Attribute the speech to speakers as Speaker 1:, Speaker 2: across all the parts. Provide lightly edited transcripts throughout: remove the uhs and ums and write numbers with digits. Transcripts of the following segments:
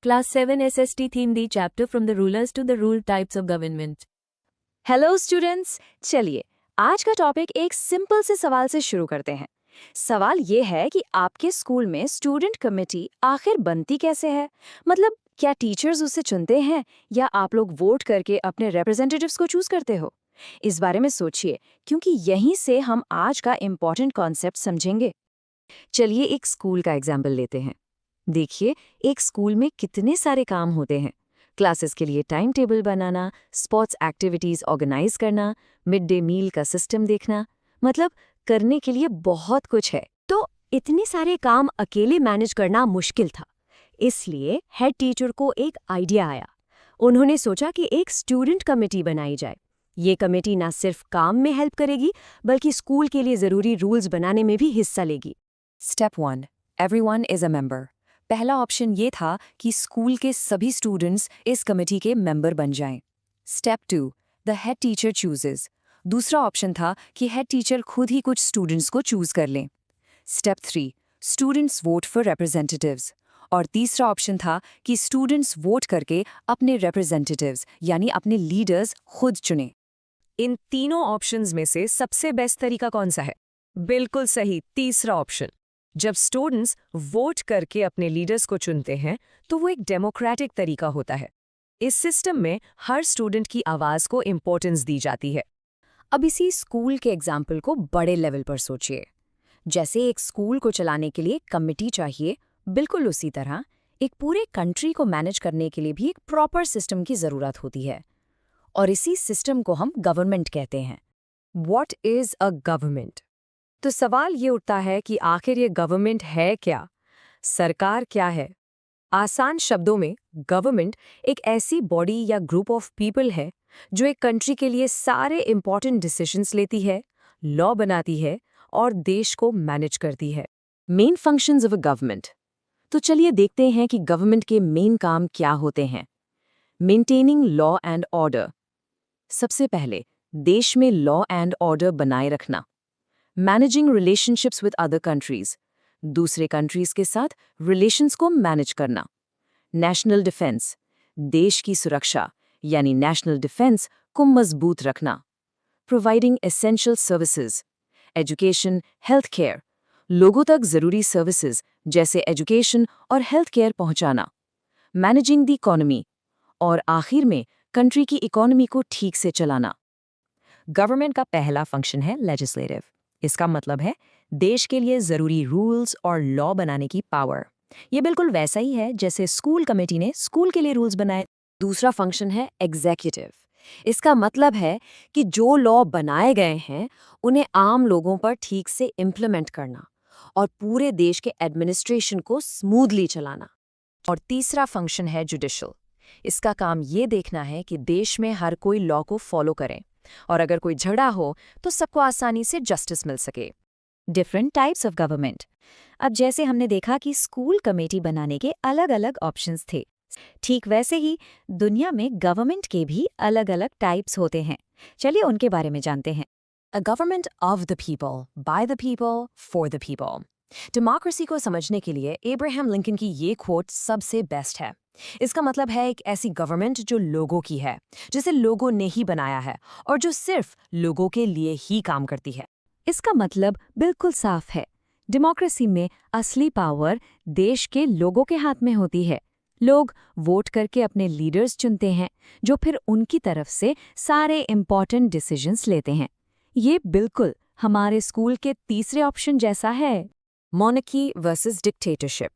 Speaker 1: Class 7 SST Theme D chapter from the rulers to the rule types of government.
Speaker 2: Hello students, चलिए आज का topic एक simple से सवाल से शुरू करते हैं। सवाल ये है कि आपके स्कूल में स्टूडेंट कमेटी आखिर बनती कैसे है? मतलब क्या टीचर्स उसे चुनते हैं या आप लोग वोट करके अपने रिप्रेजेंटेटिव्स को चूज करते हो? इस बारे में सोचिए, क्योंकि यहीं से हम आज का इम्पोर्टेंट कॉन्सेप्ट समझेंगे। चलिए एक स्कूल का एग्जाम्पल लेते हैं। देखिए, एक स्कूल में कितने सारे काम होते हैं। क्लासेस के लिए टाइम टेबल बनाना, स्पोर्ट्स एक्टिविटीज ऑर्गेनाइज करना, मिड डे मील का सिस्टम देखना, मतलब करने के लिए बहुत कुछ है। तो इतने सारे काम अकेले मैनेज करना मुश्किल था। इसलिए हेड टीचर को एक आइडिया आया। उन्होंने सोचा कि एक स्टूडेंट कमेटी बनाई जाए। ये कमेटी ना सिर्फ काम में हेल्प करेगी, बल्कि स्कूल के लिए जरूरी रूल्स बनाने में भी हिस्सा लेगी।
Speaker 3: Step 1, everyone is a member. पहला ऑप्शन ये था कि स्कूल के सभी स्टूडेंट्स इस कमेटी के मेंबर बन जाएं। Step 2, the head teacher chooses. दूसरा ऑप्शन था कि हेड टीचर खुद ही कुछ स्टूडेंट्स को चूज कर लें। Step 3, students vote for representatives. और तीसरा ऑप्शन था कि स्टूडेंट्स वोट करके अपने रिप्रेजेंटेटिव्स यानी अपने लीडर्स खुद चुनें।
Speaker 4: इन तीनों ऑप्शंस में से सबसे बेस्ट तरीका कौन सा है? बिल्कुल सही, तीसरा ऑप्शन। जब स्टूडेंट्स वोट करके अपने लीडर्स को चुनते हैं तो वो एक डेमोक्रेटिक तरीका होता है। इस सिस्टम में हर स्टूडेंट की आवाज को इम्पोर्टेंस दी जाती है।
Speaker 2: अब इसी स्कूल के एग्जाम्पल को बड़े लेवल पर सोचिए। जैसे एक स्कूल को चलाने के लिए कमिटी चाहिए, बिल्कुल उसी तरह एक पूरे कंट्री को मैनेज करने के लिए भी एक प्रॉपर सिस्टम की ज़रूरत होती है। और इसी सिस्टम को हम गवर्नमेंट कहते हैं।
Speaker 4: What is a government? तो सवाल ये उठता है कि आखिर ये गवर्नमेंट है क्या? सरकार क्या है? आसान शब्दों में गवर्नमेंट एक ऐसी बॉडी या ग्रुप ऑफ पीपल है जो एक कंट्री के लिए सारे इंपॉर्टेंट डिसीजंस लेती है, लॉ बनाती है और देश को मैनेज करती है।
Speaker 2: Main functions of a government. तो चलिए देखते हैं कि गवर्नमेंट के मेन काम क्या होते हैं। Maintaining law and order. सबसे पहले देश में लॉ एंड ऑर्डर बनाए रखना। Managing relationships with other countries. दूसरे कंट्रीज के साथ रिलेशंस को मैनेज करना। National defence. देश की सुरक्षा यानी नेशनल डिफेंस को मजबूत रखना। Providing essential services. Education, health care. लोगों तक जरूरी सर्विसेज जैसे एजुकेशन और हेल्थ केयर पहुंचाना। Managing the economy. और आखिर में कंट्री की इकोनॉमी को ठीक से चलाना।
Speaker 3: गवर्नमेंट का पहला फंक्शन है लेजिस्लेटिव। इसका मतलब है देश के लिए जरूरी रूल्स और लॉ बनाने की पावर। ये बिल्कुल वैसा ही है जैसे स्कूल कमेटी ने स्कूल के लिए रूल्स बनाए।
Speaker 2: दूसरा फंक्शन है एग्जीक्यूटिव। इसका मतलब है कि जो लॉ बनाए गए हैं उन्हें आम लोगों पर ठीक से इम्प्लीमेंट करना और पूरे देश के एडमिनिस्ट्रेशन को स्मूथली चलाना।
Speaker 3: और तीसरा फंक्शन है जुडिशल। इसका काम ये देखना है कि देश में हर कोई लॉ को फॉलो करे और अगर कोई झगड़ा हो तो सबको आसानी से जस्टिस मिल सके।
Speaker 5: Different types of government. अब जैसे हमने देखा कि स्कूल कमेटी बनाने के अलग अलग ऑप्शंस थे, ठीक वैसे ही दुनिया में गवर्नमेंट के भी अलग अलग टाइप्स होते हैं। चलिए उनके बारे में जानते हैं।
Speaker 3: A government of the people, by the people, for the people. Democracy को समझने के लिए एब्राहम लिंकन की ये कोट सबसे बेस्ट है। इसका मतलब है एक ऐसी गवर्नमेंट जो लोगों की है, जिसे लोगों ने ही बनाया है और जो सिर्फ लोगों के लिए ही काम करती है।
Speaker 5: इसका मतलब बिल्कुल साफ है। डेमोक्रेसी में असली पावर देश के लोगों के हाथ में होती है। लोग वोट करके अपने लीडर्स चुनते हैं, जो फिर उनकी तरफ से सारे इम्पॉर्टेंट डिसीजंस लेते हैं। ये बिल्कुल हमारे स्कूल के तीसरे ऑप्शन जैसा है।
Speaker 3: मॉनर्की वर्सेस डिक्टेटरशिप।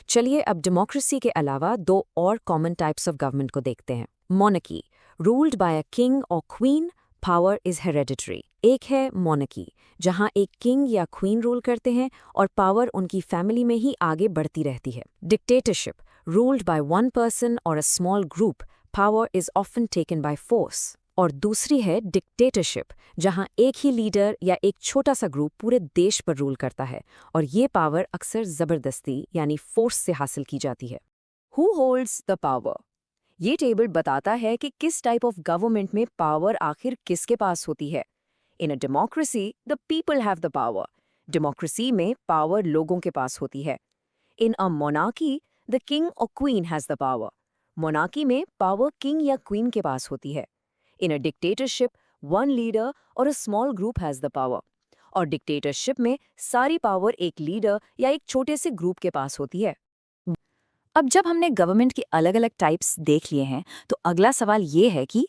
Speaker 3: चलिए अब डेमोक्रेसी के अलावा दो और कॉमन टाइप्स ऑफ गवर्नमेंट को देखते हैं। मॉनर्की, रूल्ड बाय अ किंग और क्वीन, पावर इज हेरेडिटरी। एक है मॉनर्की, जहां एक किंग या क्वीन रूल करते हैं और पावर उनकी फैमिली में ही आगे बढ़ती रहती है। Dictatorship, ruled by one person और a small group, power is often taken by force. और दूसरी है डिक्टेटरशिप, जहां एक ही लीडर या एक छोटा सा ग्रुप पूरे देश पर रूल करता है और ये पावर अक्सर जबरदस्ती यानी फोर्स से हासिल की जाती है। Who holds the power? ये टेबल बताता है कि किस टाइप ऑफ गवर्नमेंट में पावर आखिर किसके पास होती है। In a democracy the people have the power. Democracy में पावर लोगों के पास होती है। In a monarchy the king और queen has the power. Monarchy में पावर किंग या क्वीन के पास होती है। In a dictatorship one leader और a small group has the power. और डिक्टेटरशिप में सारी पावर एक लीडर या एक छोटे से ग्रुप के पास होती है।
Speaker 2: अब जब हमने गवर्नमेंट की अलग अलग टाइप्स देख लिए हैं तो अगला सवाल ये है कि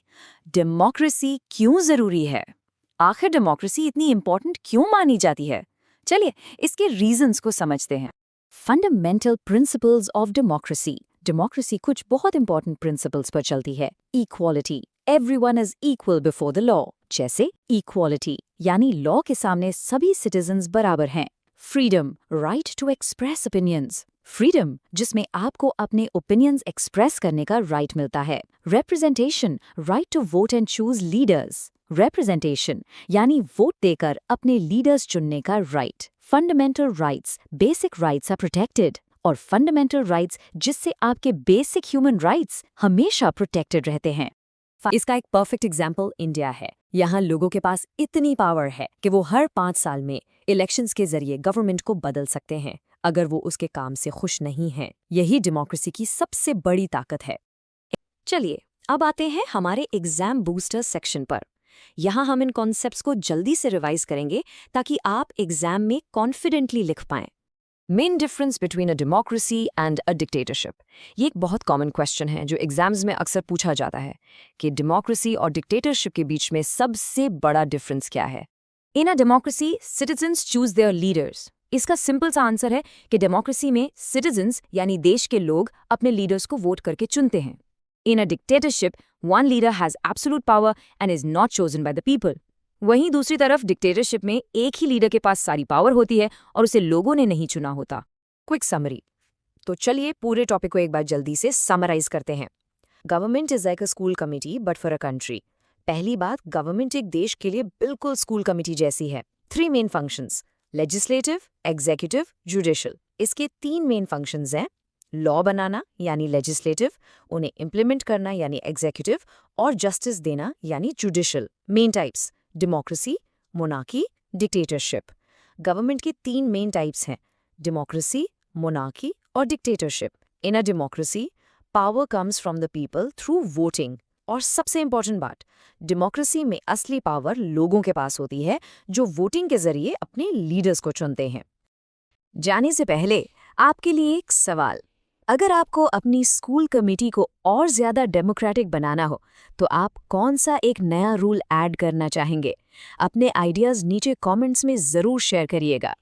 Speaker 2: डेमोक्रेसी क्यों जरूरी है? आखिर डेमोक्रेसी इतनी इंपॉर्टेंट क्यों मानी जाती है? चलिए इसके रीजंस को समझते हैं। Fundamental principles of democracy. Democracy कुछ बहुत इंपॉर्टेंट प्रिंसिपल्स पर चलती है। Equality, everyone is equal before the law. जैसे इक्वालिटी यानी लॉ के सामने सभी सिटीजन्स बराबर हैं। Freedom, right to express opinions. Freedom जिसमें आपको अपने ओपिनियंस एक्सप्रेस करने का राइट मिलता है। Representation, right to vote and choose leaders. Representation यानी वोट देकर अपने लीडर्स चुनने का right. Fundamental rights, basic rights are protected. और फंडामेंटल राइट्स जिससे आपके बेसिक ह्यूमन राइट्स हमेशा प्रोटेक्टेड रहते हैं।
Speaker 3: इसका एक परफेक्ट एग्जाम्पल इंडिया है। यहाँ लोगों के पास इतनी पावर है कि वो हर 5 साल में इलेक्शंस के जरिए गवर्नमेंट को बदल सकते हैं अगर वो उसके काम से खुश नहीं हैं। यही डेमोक्रेसी की सबसे बड़ी ताकत है। चलिए अब आते हैं हमारे एग्जाम बूस्टर सेक्शन पर। यहाँ हम इन कॉन्सेप्ट्स को जल्दी से रिवाइज करेंगे ताकि आप एग्जाम में कॉन्फिडेंटली लिख पाएं। Main difference between a democracy and a dictatorship. ये एक बहुत कॉमन क्वेश्चन है जो एग्जाम्स में अक्सर पूछा जाता है कि डेमोक्रेसी और डिक्टेटरशिप के बीच में सबसे बड़ा डिफरेंस क्या है। In a democracy citizens choose their leaders. इसका सिंपल सा आंसर है कि डेमोक्रेसी में सिटीजन्स यानी देश के लोग अपने लीडर्स को वोट करके चुनते हैं। In a dictatorship one leader has absolute power and is not chosen by the people. वहीं दूसरी तरफ डिक्टेटरशिप में एक ही लीडर के पास सारी पावर होती है और उसे लोगों ने नहीं चुना होता। Quick summary. तो चलिए पूरे टॉपिक को एक बार जल्दी से समराइज करते हैं। Government is like a school committee but for a country. पहली बात, गवर्नमेंट एक देश के लिए बिल्कुल स्कूल कमिटी जैसी है। 3 main functions, legislative, executive, judicial. इसके 3 मेन फंक्शंस हैं, लॉ बनाना यानी लेजिस्लेटिव, उन्हें इम्प्लीमेंट करना यानी एग्जीक्यूटिव, और जस्टिस देना यानी judicial. Main types, democracy, monarchy, dictatorship. Government की 3 मेन टाइप्स हैं, डेमोक्रेसी, मोनार्की और dictatorship. In a democracy power comes from the people through voting. और सबसे इंपॉर्टेंट बात, डेमोक्रेसी में असली पावर लोगों के पास होती है जो वोटिंग के जरिए अपने लीडर्स को चुनते हैं। जाने से पहले आपके लिए एक सवाल। अगर आपको अपनी स्कूल कमेटी को और ज्यादा डेमोक्रेटिक बनाना हो तो आप कौन सा एक नया रूल ऐड करना चाहेंगे? अपने आइडियाज नीचे कमेंट्स में जरूर शेयर करिएगा।